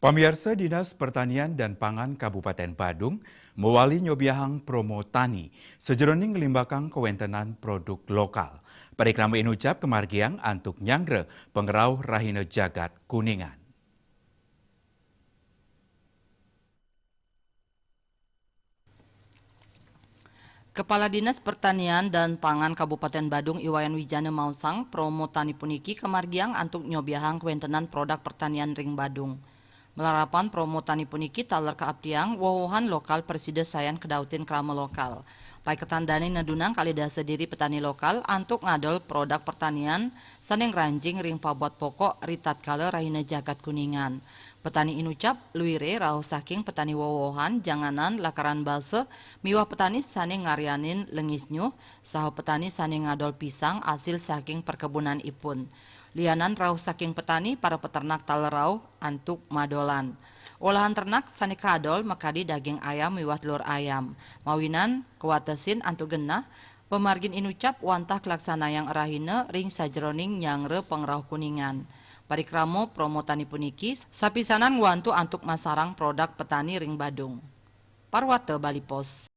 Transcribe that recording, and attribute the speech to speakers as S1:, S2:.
S1: Pamirsa Dinas Pertanian dan Pangan Kabupaten Badung mewali nyobiahang promo tani sejeroning ngelimbakang kewentenan produk lokal. Parikrama inucap kemargiang antuk nyangre pengerau rahina jagat kuningan.
S2: Kepala Dinas Pertanian dan Pangan Kabupaten Badung Iwayan Wijana Mausang promo tani puniki kemargiang antuk nyobiahang kewentenan produk pertanian ring Badung. Melarapan promo tani puniki taler keabdiang wowohan lokal preside sayan kedautin krama lokal. Pai ketandani nadunang kalidasa diri petani lokal antuk ngadol produk pertanian saneng ranjing ring pabuat pokok ritat kala rahina jagat kuningan. Petani inucap luire rauh saking petani wowohan janganan lakaran base miwah petani saneng ngarianin lengisnyuh saho petani saneng ngadol pisang hasil saking perkebunan ipun. Lianan rauh saking petani para peternak talerau antuk madolan. Olahan ternak sani kadol makadi daging ayam miwah telur ayam. Mawinan kuatesin antuk genah pemargin inucap wantah kelaksana yang rahina ring sajeroning nyangre pengrauh kuningan. Parikramo promo tani puniki sapisanan wantu antuk masarang produk petani ring Badung. Parwate Bali Pos.